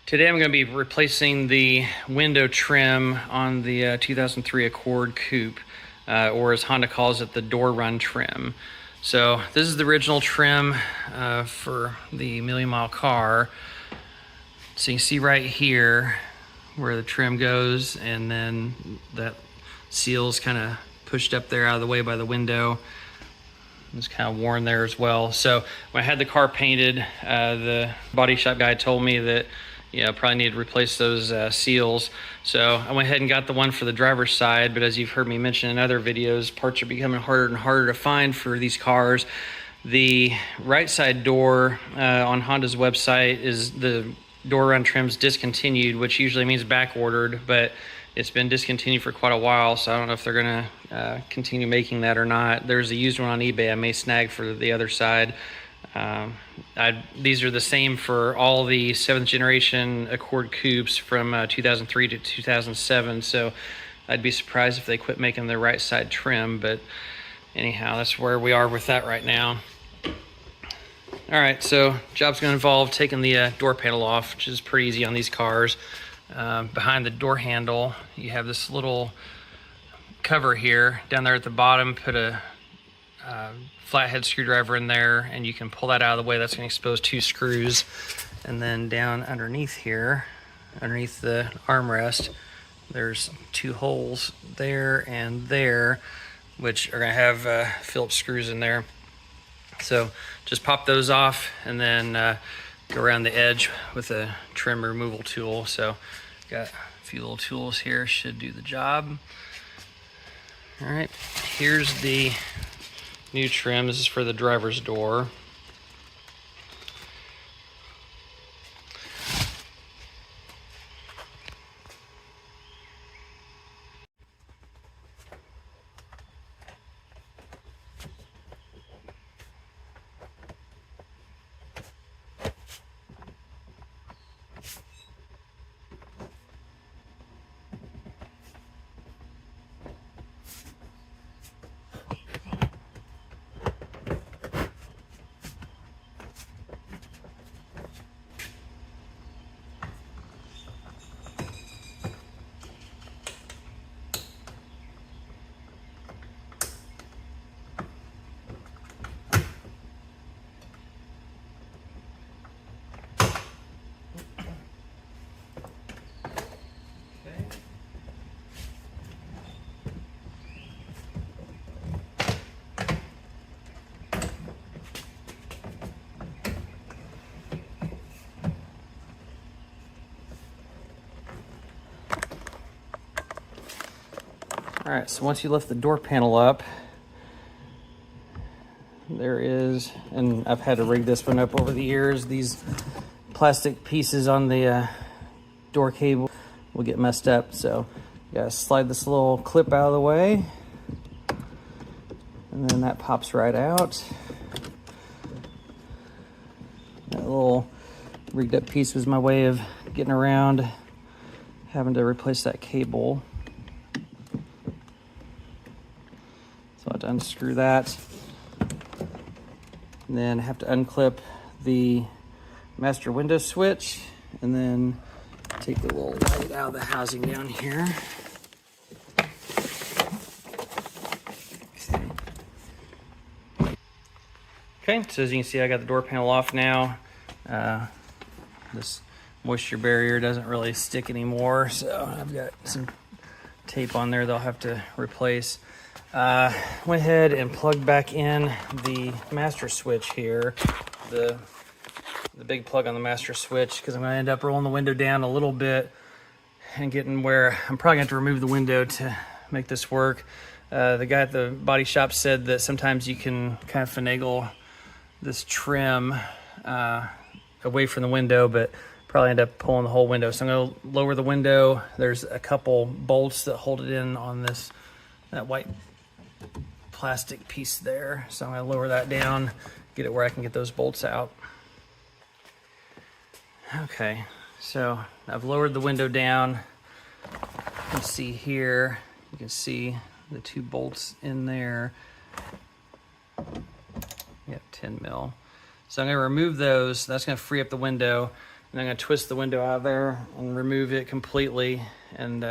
Today I'm going to be replacing the window trim on the 2003 Accord Coupe, or as Honda calls it, the door run trim. So this is the original trim for the million-mile car. So you can see right here where the trim goes, and then that seal's kind of pushed up there out of the way by the window. It's kind of worn there as well. So when I had the car painted, the body shop guy told me that probably need to replace those seals. So I went ahead and got the one for the driver's side, but as you've heard me mention in other videos, parts are becoming harder and harder to find for these cars. The right side door on Honda's website is the door run trim's discontinued, which usually means back ordered, but it's been discontinued for quite a while, so I don't know if they're gonna continue making that or not. There's a used one on eBay I may snag for the other side. These are the same for all the 7th generation Accord Coupes from 2003 to 2007, so I'd be surprised if they quit making the right side trim, but anyhow, that's where we are with that right now. All right, so job's gonna involve taking the door panel off, which is pretty easy on these cars. Behind the door handle, you have this little cover here. Down there at the bottom, put a flathead screwdriver in there, and you can pull that out of the way. That's going to expose 2 screws. And then down underneath here, underneath the armrest, there's 2 holes there and there, which are going to have Phillips screws in there. So just pop those off and then go around the edge with a trim removal tool. So got a few little tools here, should do the job. All right, here's the new trim. This is for the driver's door. All right, so once you lift the door panel up, there is, and I've had to rig this one up over the years, these plastic pieces on the door cable will get messed up. So you gotta slide this little clip out of the way, and then that pops right out. That little rigged up piece was my way of getting around having to replace that cable. So I have to unscrew that, and then have to unclip the master window switch, and then take the little light out of the housing down here. Okay, so as you can see, I got the door panel off now. This moisture barrier doesn't really stick anymore, so I've got some tape on there they'll have to replace. Went ahead and plugged back in the master switch here, the big plug on the master switch, because I'm going to end up rolling the window down a little bit and getting where I'm probably going to have to remove the window to make this work. The guy at the body shop said that sometimes you can kind of finagle this trim away from the window, but probably end up pulling the whole window. So I'm going to lower the window. There's a couple bolts that hold it in on that white plastic piece there. So I'm going to lower that down, get it where I can get those bolts out. Okay, so I've lowered the window down. You can see here, you can see the 2 bolts in there. You have 10 mil. So I'm going to remove those. That's going to free up the window. And I'm gonna twist the window out of there and remove it completely and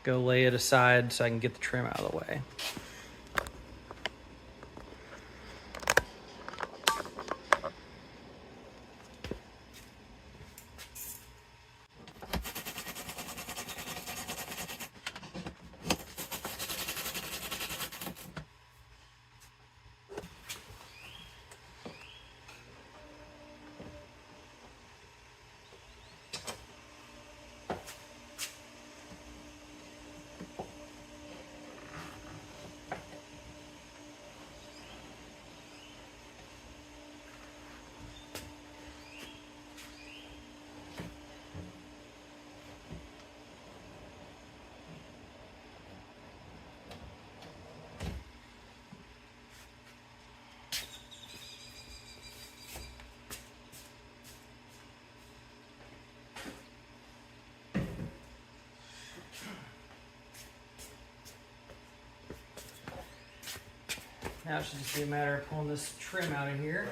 go lay it aside so I can get the trim out of the way. Now it should just be a matter of pulling this trim out of here.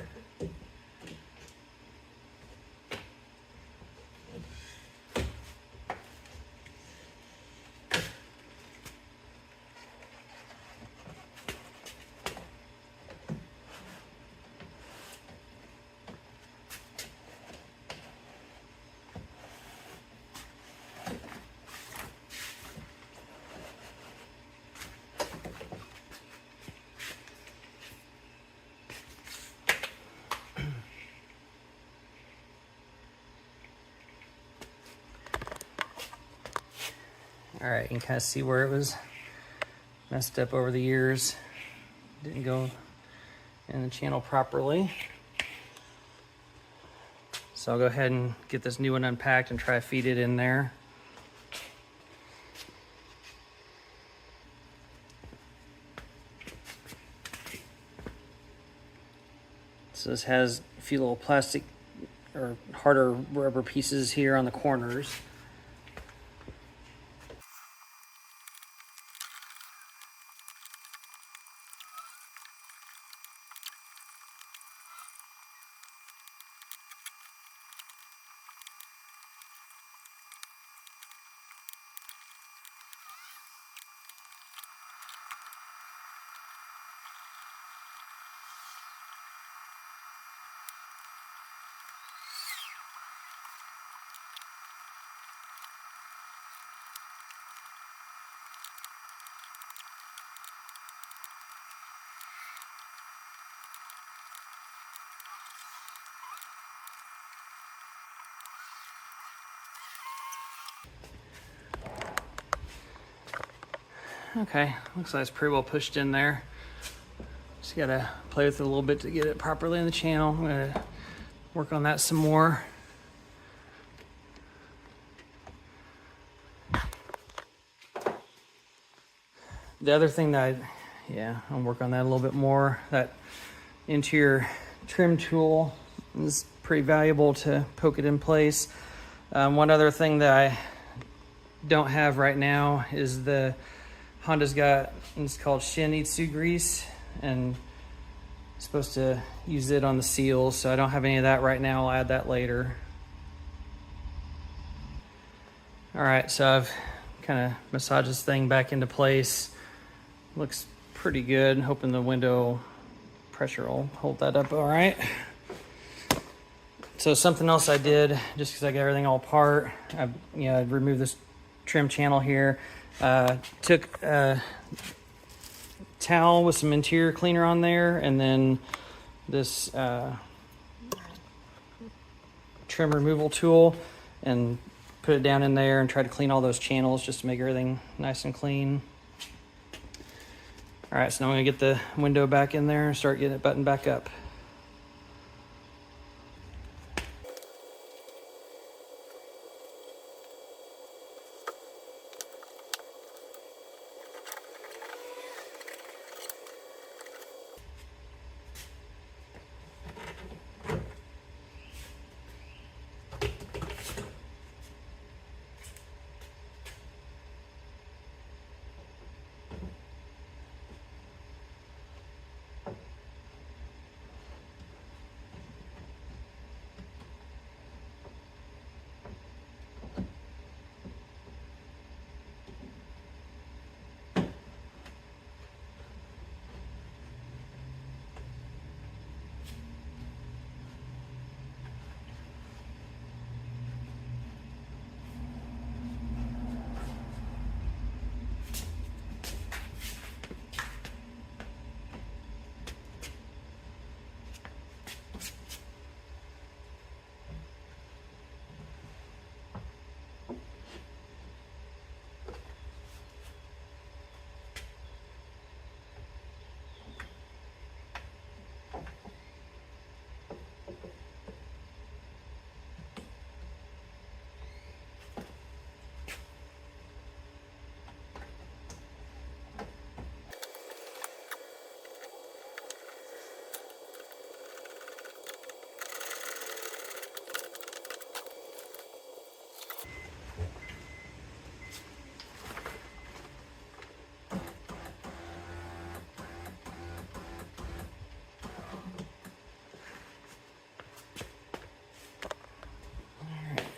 All right, you can kind of see where it was messed up over the years. Didn't go in the channel properly. So I'll go ahead and get this new one unpacked and try to feed it in there. So this has a few little plastic or harder rubber pieces here on the corners. Okay, looks like it's pretty well pushed in there. Just gotta play with it a little bit to get it properly in the channel. I'm gonna work on that some more. The other thing that I'll work on that a little bit more. That interior trim tool is pretty valuable to poke it in place. One other thing that I don't have right now is the Honda's got, it's called Shin-Itsu grease, and I'm supposed to use it on the seals, so I don't have any of that right now. I'll add that later. All right, so I've kind of massaged this thing back into place. Looks pretty good. Hoping the window pressure will hold that up all right. So something else I did, just because I got everything all apart, I removed this trim channel here. Took a towel with some interior cleaner on there, and then this trim removal tool, and put it down in there and try to clean all those channels just to make everything nice and clean. All right, so now I'm gonna get the window back in there and start getting it buttoned back up.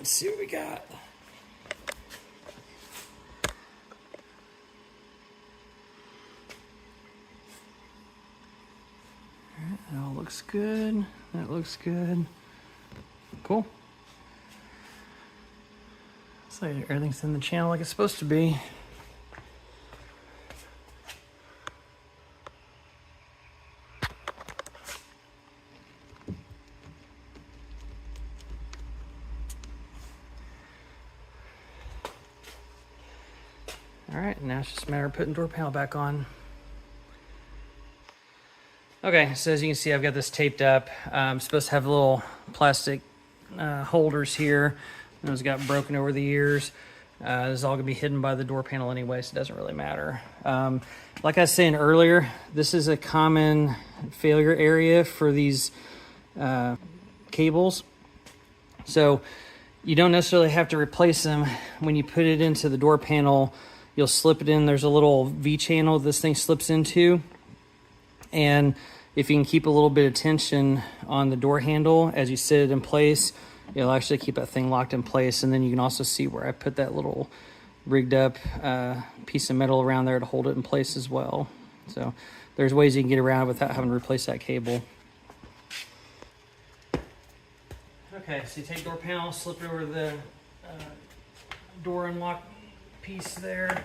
Let's see what we got. All right, that all looks good. That looks good. Cool. Looks like everything's in the channel like it's supposed to be. All right, now it's just a matter of putting door panel back on. Okay, so as you can see, I've got this taped up. I'm supposed to have little plastic holders here. Those got broken over the years. This is all gonna be hidden by the door panel anyway, so it doesn't really matter. Like I was saying earlier, this is a common failure area for these cables. So you don't necessarily have to replace them. When you put it into the door panel, you'll slip it in. There's a little V channel this thing slips into. And if you can keep a little bit of tension on the door handle as you sit it in place, it'll actually keep that thing locked in place. And then you can also see where I put that little rigged up piece of metal around there to hold it in place as well. So there's ways you can get around it without having to replace that cable. Okay, so you take door panel, slip it over the door unlock piece there.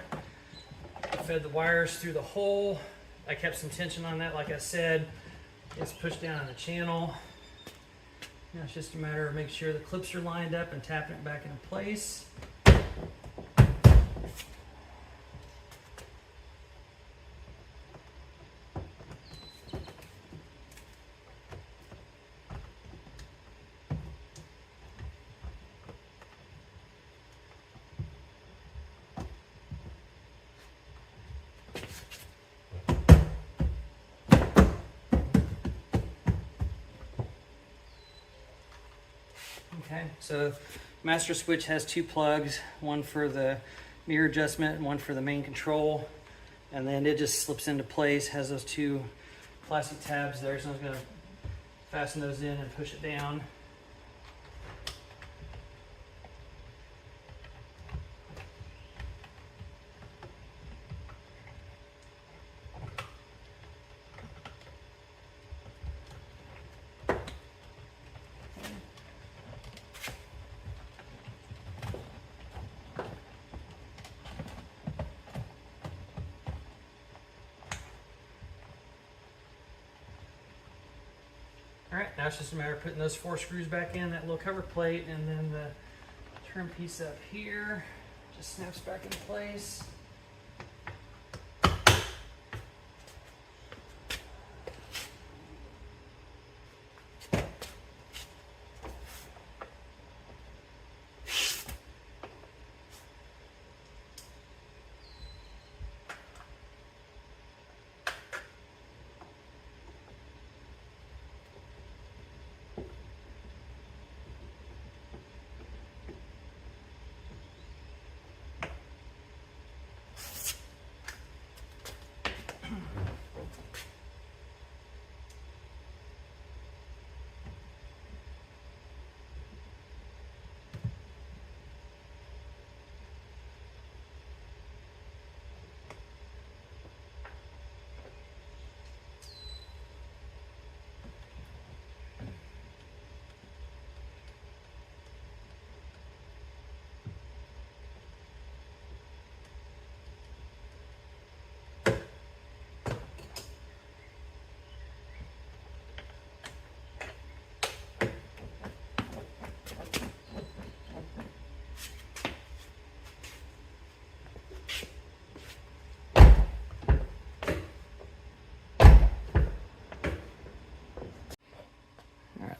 Fed the wires through the hole. I kept some tension on that, like I said. It's pushed down on the channel. Now it's just a matter of making sure the clips are lined up and tapping it back into place. Okay, so master switch has two plugs, one for the mirror adjustment and one for the main control. And then it just slips into place, has those two plastic tabs there, so I'm going to fasten those in and push it down. All right, now it's just a matter of putting those 4 screws back in, that little cover plate, and then the trim piece up here just snaps back in place.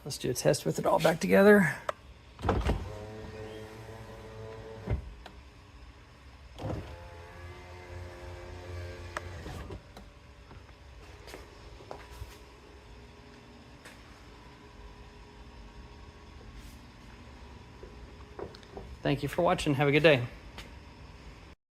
Let's do a test with it all back together. Thank you for watching. Have a good day.